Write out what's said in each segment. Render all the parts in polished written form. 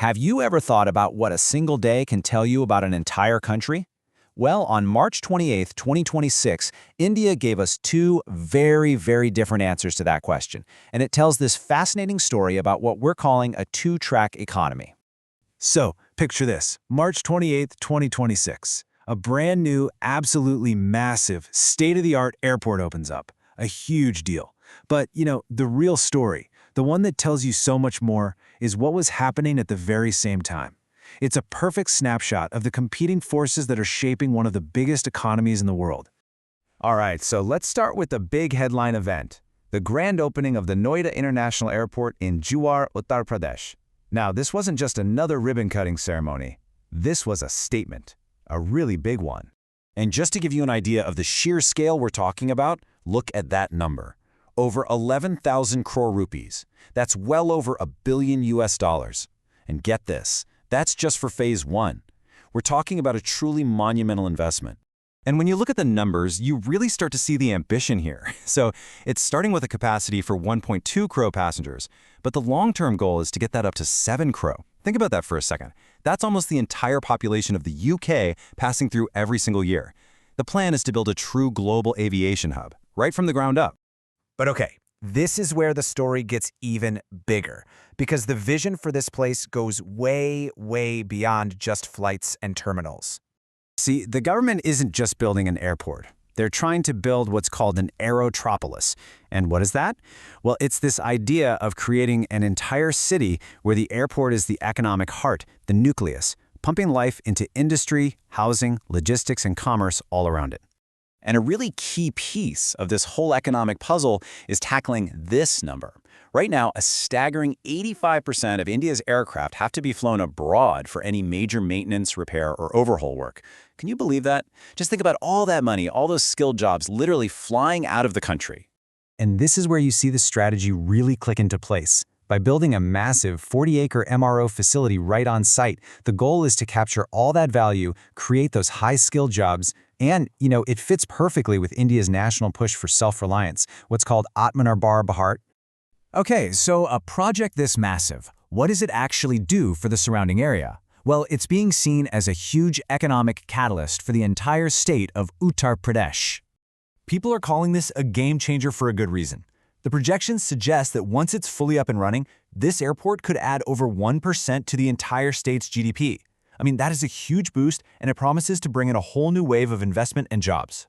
Have you ever thought about what a single day can tell you about an entire country? Well, on March 28, 2026, India gave us two very different answers to that question, and it tells this fascinating story about what we're calling a two-track economy. So, picture this, March 28, 2026. A brand new, absolutely massive, state-of-the-art airport opens up. A huge deal. But, the real story, the one that tells you so much more, is what was happening at the very same time. It's a perfect snapshot of the competing forces that are shaping one of the biggest economies in the world. All right, so let's start with the big headline event, the grand opening of the Noida International Airport in Jewar, Uttar Pradesh. Now, this wasn't just another ribbon-cutting ceremony. This was a statement, a really big one. And just to give you an idea of the sheer scale we're talking about, look at that number. Over 11,000 crore rupees. That's well over $1 billion US. And get this, that's just for phase one. We're talking about a truly monumental investment. And when you look at the numbers, you really start to see the ambition here. So it's starting with a capacity for 1.2 crore passengers, but the long-term goal is to get that up to 7 crore. Think about that for a second. That's almost the entire population of the UK passing through every single year. The plan is to build a true global aviation hub, right from the ground up. But okay, this is where the story gets even bigger, because the vision for this place goes way beyond just flights and terminals. See, the government isn't just building an airport. They're trying to build what's called an Aerotropolis. And what is that? Well, it's this idea of creating an entire city where the airport is the economic heart, the nucleus, pumping life into industry, housing, logistics, and commerce all around it. And a really key piece of this whole economic puzzle is tackling this number. Right now, a staggering 85% of India's aircraft have to be flown abroad for any major maintenance, repair, or overhaul work. Can you believe that? Just think about all that money, all those skilled jobs literally flying out of the country. And this is where you see the strategy really click into place. By building a massive 40-acre MRO facility right on site, the goal is to capture all that value, create those high-skilled jobs, and, it fits perfectly with India's national push for self-reliance, what's called Atmanirbhar Bharat. Okay, so a project this massive, what does it actually do for the surrounding area? Well, it's being seen as a huge economic catalyst for the entire state of Uttar Pradesh. People are calling this a game changer for a good reason. The projections suggest that once it's fully up and running, this airport could add over 1% to the entire state's GDP. I mean, that is a huge boost, and it promises to bring in a whole new wave of investment and jobs.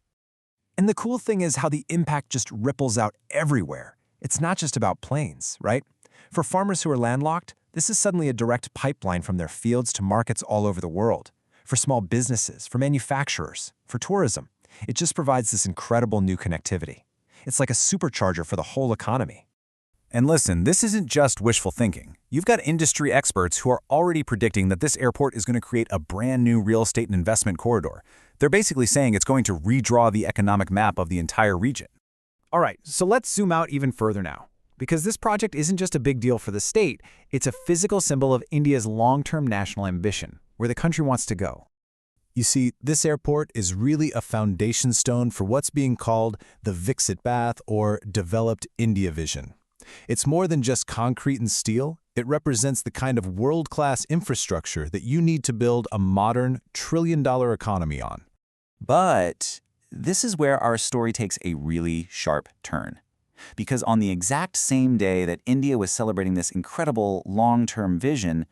And the cool thing is how the impact just ripples out everywhere. It's not just about planes, right? For farmers who are landlocked, this is suddenly a direct pipeline from their fields to markets all over the world. For small businesses, for manufacturers, for tourism, it just provides this incredible new connectivity. It's like a supercharger for the whole economy. And listen, this isn't just wishful thinking. You've got industry experts who are already predicting that this airport is going to create a brand new real estate and investment corridor. They're basically saying it's going to redraw the economic map of the entire region. All right, so let's zoom out even further now. Because this project isn't just a big deal for the state, it's a physical symbol of India's long-term national ambition, where the country wants to go. You see, this airport is really a foundation stone for what's being called the Viksit Bharat or Developed India vision. It's more than just concrete and steel. It represents the kind of world-class infrastructure that you need to build a modern, trillion-dollar economy on. But this is where our story takes a really sharp turn. Because on the exact same day that India was celebrating this incredible long-term vision,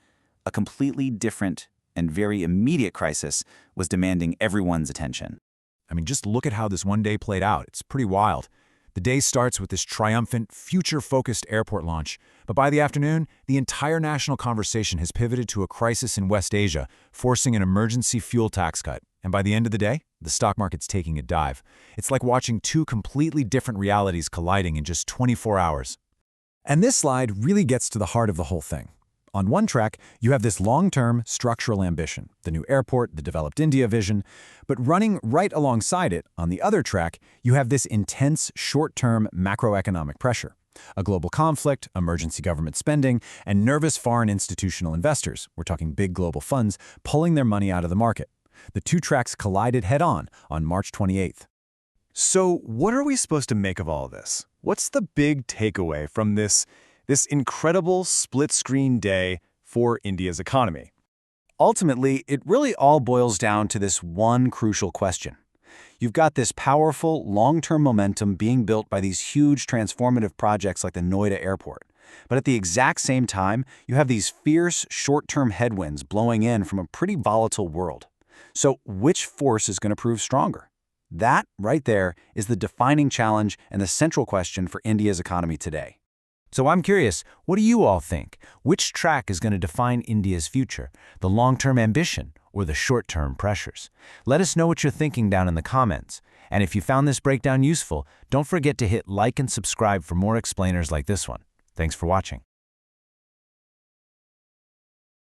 a completely different and very immediate crisis was demanding everyone's attention. I mean, just look at how this one day played out. It's pretty wild. The day starts with this triumphant, future-focused airport launch, but by the afternoon, the entire national conversation has pivoted to a crisis in West Asia, forcing an emergency fuel tax cut. And by the end of the day, the stock market's taking a dive. It's like watching two completely different realities colliding in just 24 hours. And this slide really gets to the heart of the whole thing. On one track, you have this long-term structural ambition, the new airport, the developed India vision, but running right alongside it, on the other track, you have this intense short-term macroeconomic pressure, a global conflict, emergency government spending, and nervous foreign institutional investors, we're talking big global funds, pulling their money out of the market. The two tracks collided head-on March 28th. So what are we supposed to make of all this? What's the big takeaway from this incredible split-screen day for India's economy. Ultimately, it really all boils down to this one crucial question. You've got this powerful, long-term momentum being built by these huge transformative projects like the Noida Airport. But at the exact same time, you have these fierce, short-term headwinds blowing in from a pretty volatile world. So which force is going to prove stronger? That, right there, is the defining challenge and the central question for India's economy today. So I'm curious, what do you all think? Which track is going to define India's future? The long-term ambition or the short-term pressures? Let us know what you're thinking down in the comments. And if you found this breakdown useful, don't forget to hit like and subscribe for more explainers like this one. Thanks for watching.